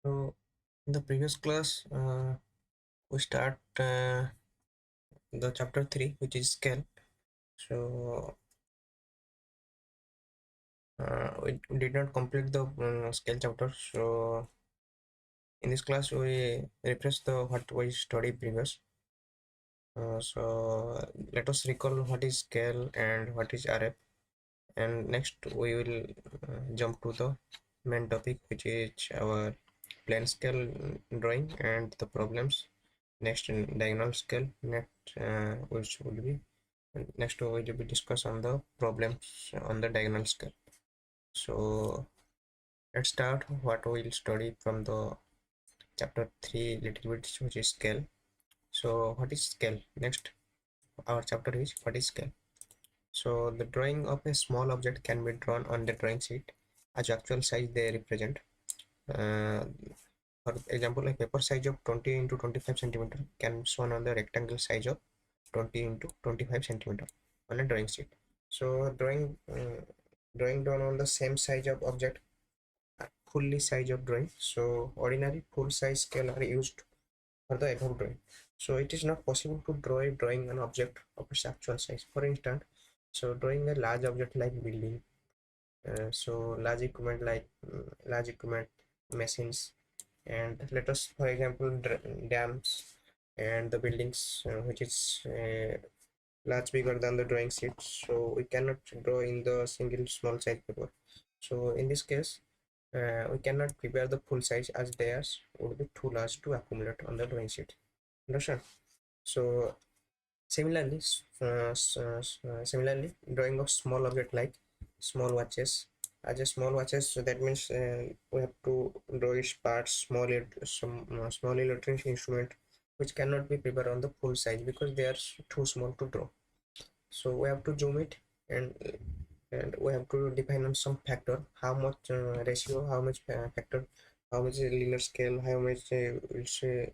So in the previous class, we start the chapter 3, which is scale. So we did not complete the scale chapter. So in this class, we refresh the what we studied previous. So let us recall what is scale and what is RF. And next we will jump to the main topic, which is our plane scale drawing and the problems. Next in diagonal scale, which will be next we will be discuss on the problems on the diagonal scale. So let's start what we will study from the chapter 3 little bit, which is scale. So what is scale? Next our chapter is what is scale. So the drawing of a small object can be drawn on the drawing sheet as actual size they represent. Uh, for example, a paper size of 20 into 25 centimeter can be shown on the rectangle size of 20 into 25 centimeter on a drawing sheet. So drawing done on the same size of object, fully size of drawing. So ordinary full size scale are used for the above drawing. So it is not possible to draw a drawing an object of its actual size. For instance, so drawing a large object like building, so large equipment, machines, and let us for example dams and the buildings, which is large bigger than the drawing sheet, so we cannot draw in the single small size paper. So in this case, we cannot prepare the full size as theirs would be too large to accumulate on the drawing sheet. Understand? So similarly, similarly, drawing of small object like small watches. As a small watches, so that means we have to draw its parts, small electronic instrument, which cannot be prepared on the full size because they are too small to draw. So we have to zoom it, and we have to define on some factor, how much ratio, how much factor, how much linear scale, how much we'll say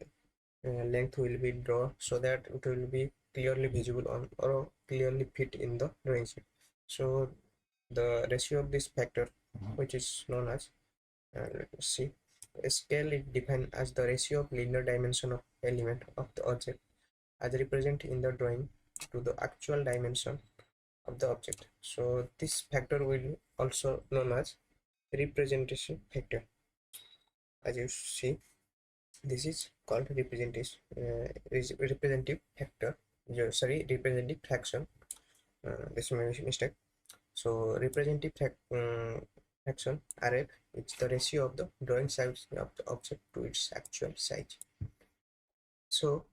length will be drawn, so that it will be clearly visible on or clearly fit in the drawing sheet. So the ratio of this factor, which is known as let's see, a scale is defined as the ratio of linear dimension of element of the object as represented in the drawing to the actual dimension of the object. So this factor will be also known as representation factor. As you see, this is called representative factor. Sorry, representative fraction. This is my mistake. So fraction RF is the ratio of the drawing size of the object to its actual size. So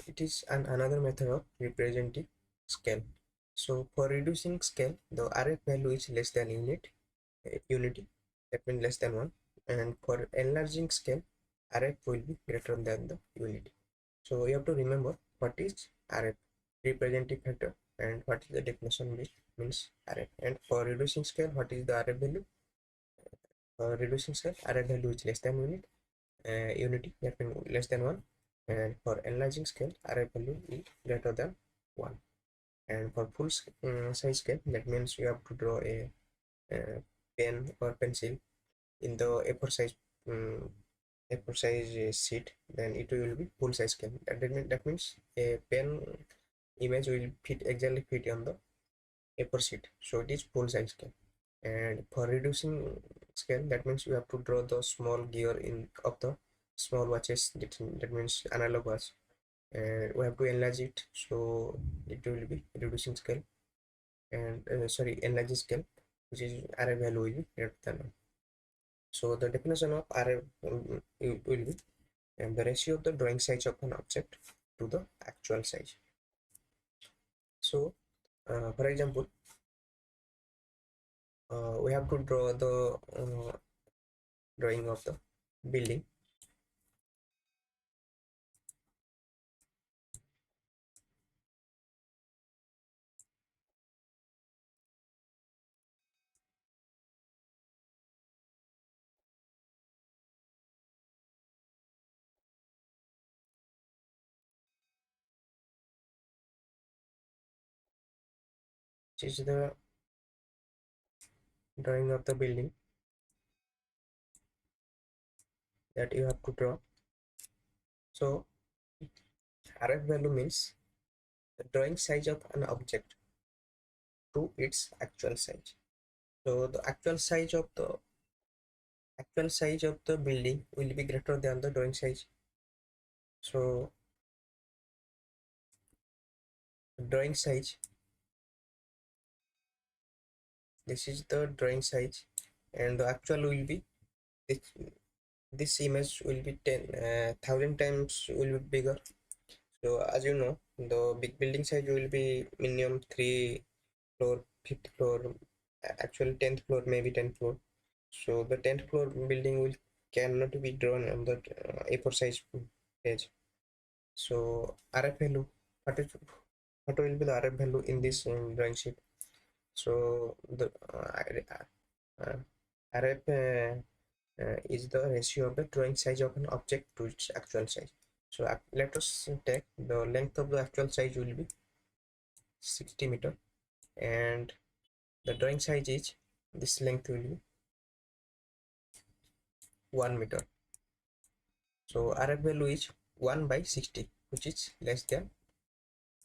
it is another method of representative scale. So for reducing scale, the RF value is less than unity, that means less than 1, and for enlarging scale, RF will be greater than the unity. So you have to remember what is RF, representative factor, and what is the definition which means RF. And for reducing scale, what is the RF value? For reducing scale, RF value is less than unity, that means less than 1, and for enlarging scale, RF value is greater than 1. And for full size scale, that means you have to draw a pen or pencil in the A4 size sheet, then it will be full size scale. That means a pen image will exactly fit on the A4 sheet, so it is full size scale. And for reducing scale, that means you have to draw the small gear in of the small watches, that means analog watch, and we have to enlarge it, so it will be reducing scale. And sorry, enlarge scale, which is RF value will be greater than 1. So the definition of RF will be and the ratio of the drawing size of an object to the actual size. So for example, we have to draw the drawing of the building. Which is the drawing of the building that you have to draw. So RF value means the drawing size of an object to its actual size. So the actual size of the building will be greater than the drawing size. So drawing size, this is the drawing size, and the actual will be this, this image will be 10,000 times will be bigger. So as you know, the big building size will be minimum 3 floor, 5th floor, actually 10th floor, maybe 10th floor. So the 10th floor building will cannot be drawn on the A4 size page. So RF value, what will be the RF value in this drawing sheet? So the uh, RF is the ratio of the drawing size of an object to its actual size. So let us take the length of the actual size will be 60 meter, and the drawing size is this length will be 1 meter. So RF value is 1 by 60, which is less than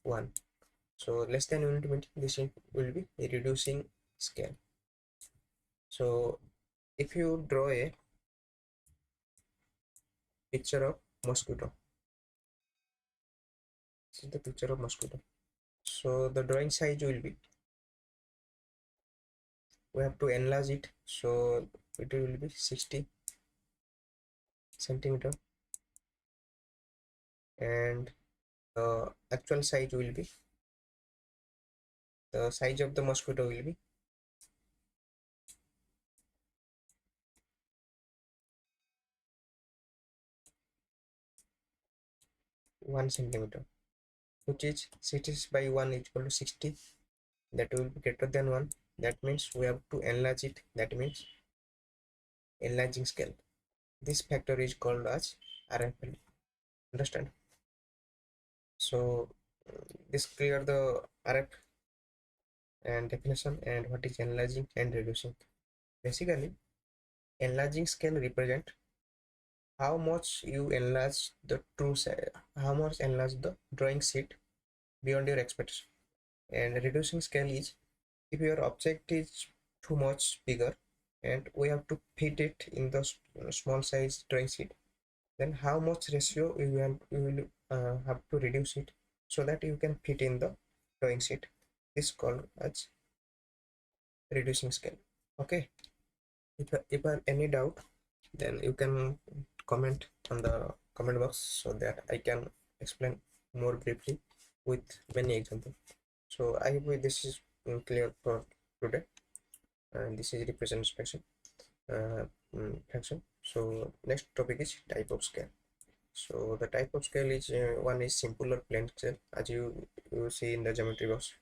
1. So less than unit means this will be a reducing scale. So if you draw a picture of mosquito, this is the picture of mosquito. So the drawing size will be, we have to enlarge it, so it will be 60 centimeter, and the actual size will be, the size of the mosquito will be 1 centimeter, which is 60 by 1 equal to 60. That will be greater than 1. That means we have to enlarge it. That means enlarging scale. This factor is called as RF value. Understand? So this clear the RF and definition and what is enlarging and reducing. Basically, enlarging scale represent how much you enlarge the true size, how much enlarge the drawing sheet beyond your expectation. And reducing scale is if your object is too much bigger and we have to fit it in the small size drawing sheet, then how much ratio you will have to reduce it so that you can fit in the drawing sheet. This is called as reducing scale. Okay, if I have any doubt, then you can comment on the comment box so that I can explain more briefly with many examples. So I hope this is clear for today, and this is representation uh, fraction. So next topic is type of scale. So the type of scale is one is simple or plain scale, as you see in the geometry box.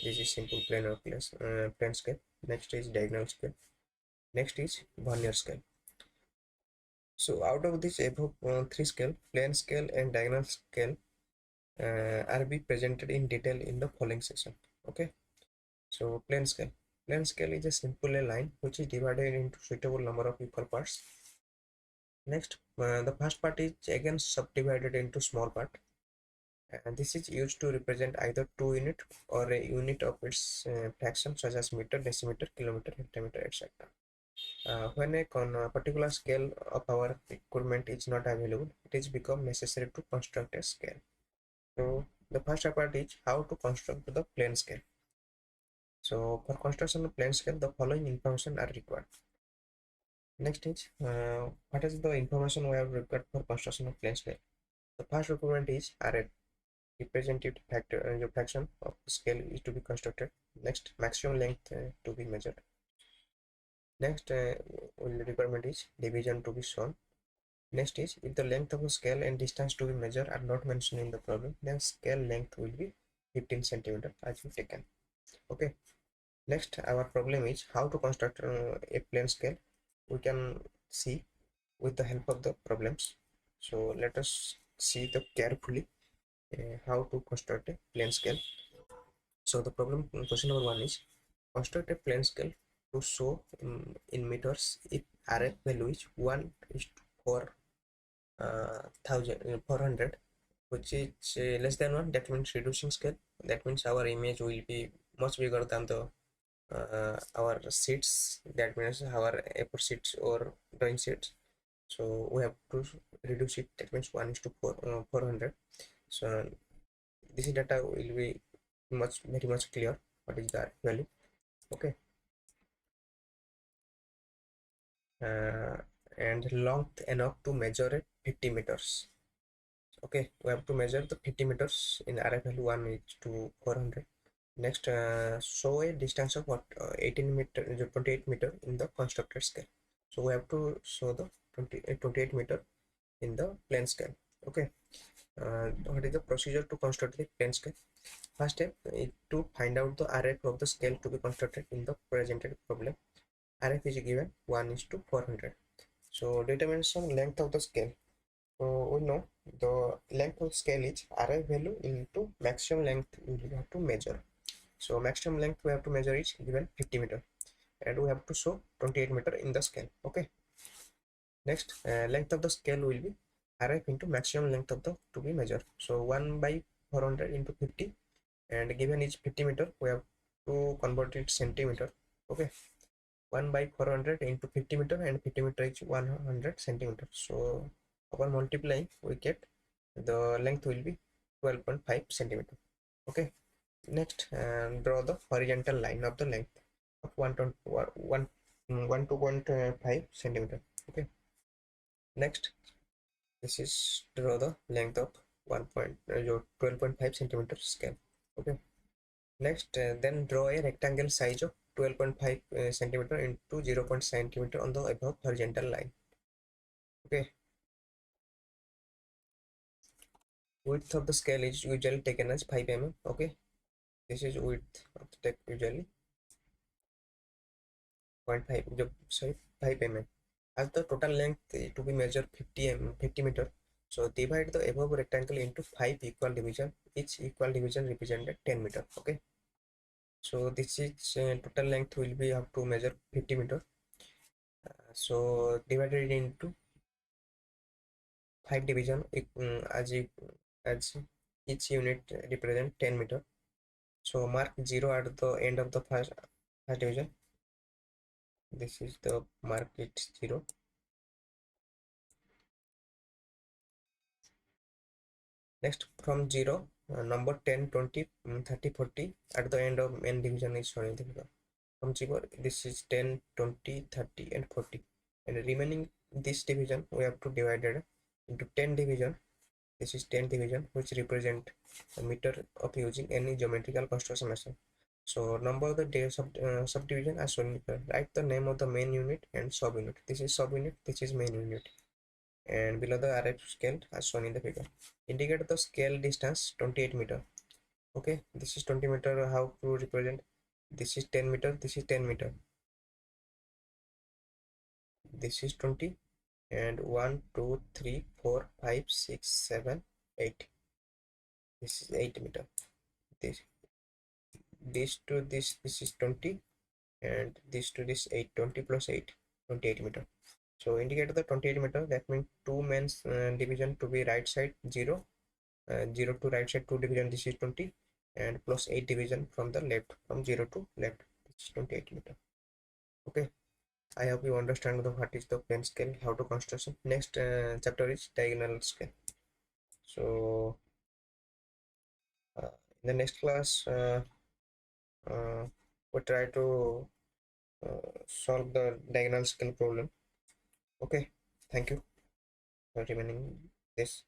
This is simple plain or plain scale. Next is diagonal scale. Next is vernier scale. So out of this above three scale, plain scale and diagonal scale are be presented in detail in the following section. Okay. So plain scale. Plain scale is a simple line which is divided into suitable number of equal parts. Next, the first part is again subdivided into small part, and this is used to represent either 2 unit or a unit of its fraction such as meter, decimeter, kilometer, hectometer, etc. When a particular scale of our equipment is not available, it is become necessary to construct a scale. So the first part is how to construct the plane scale. So for construction of plane scale, the following information are required. Next is what is the information we have required for construction of plane scale. The first requirement is RF, representative factor, the fraction of the scale is to be constructed. Next, maximum length to be measured. Next requirement is division to be shown. Next is if the length of a scale and distance to be measured are not mentioned in the problem, then scale length will be 15 centimeter as you taken. Okay. Next, our problem is how to construct a plane scale. We can see with the help of the problems. So let us see the carefully how to construct a plane scale. So the problem question number one is construct a plane scale to show in meters if RF value is 1 is to 4 400, which is less than 1. That means reducing scale. That means our image will be much bigger than the our sheets. That means our A4 sheets or drawing sheets. So we have to reduce it. That means 1 is to 400. So this data will be very much clear what is the value. Okay. uh, and length enough to measure it 50 meters. Okay, we have to measure the 50 meters in RF value 1 is to 400. Next, show a distance of what 18 meter, 28 meter in the constructed scale. So we have to show the 28 meter in the plane scale. Okay, what is the procedure to construct the plane scale? First step is to find out the RF of the scale to be constructed in the presented problem. RF is given 1 is to 400. So determine some length of the scale. So we know the length of scale is RF value into maximum length we have to measure. So maximum length we have to measure is given 50 meter, and we have to show 28 meter in the scale. Okay. Next, length of the scale will be RF into maximum length of the to be measured. So 1 by 400 into 50, and given is 50 meter, we have to convert it centimeter. Okay. 1 by 400 into 50 meter, and 50 meter is 100 centimeter. So upon multiplying we get the length will be 12.5 centimeter. Okay. Next, draw the horizontal line of the length of 1 to 1.5 centimeter. Okay. Next, this is draw the length of 12.5 centimeter scale. Okay. Next, then draw a rectangle size of 12.5 centimeter into 0.5 centimeter on the above horizontal line. Okay. Width of the scale is usually taken as 5 mm. Okay. This is width of the tape usually 0.5, sorry, 5 mm. As the total length to be measured 50 meter. So divide the above rectangle into 5 equal division. Each equal division represented 10 meter. Okay. So this is total length will be have to measure 50 meter. So divided into 5 division as each unit represent 10 meter. So mark 0 at the end of the first division. This is the mark it 0. Next, from 0, number 10, 20, 30, 40 at the end of n division is shown in the figure. From 0, this is 10, 20, 30 and 40. And remaining this division we have to divide it into 10 division. This is 10 division, which represent a meter of using any geometrical construction method. So number of the subdivision as shown in the figure. Write the name of the main unit and sub unit. This is sub unit, this is main unit. And below the RF scale as shown in the figure. Indicate the scale distance 28 meter. Okay, this is 20 meter. How to represent? This is 10 meter, this is 10 meter, this is 20, and 1 2 3 4 5 6 7 8. This is 8 meter. This to this is 20, and this to this 8. 20 plus 8, 28 meter. So indicate the 28 meter. That means two mains division to be right side 0, 0 to right side 2 division, this is 20, and plus 8 division from the left, from 0 to left, this is 28 meter. Okay, I hope you understand the what is the plane scale, how to construction. Next chapter is diagonal scale. So in the next class we try to solve the diagonal scale problem. Okay, thank you for remaining this.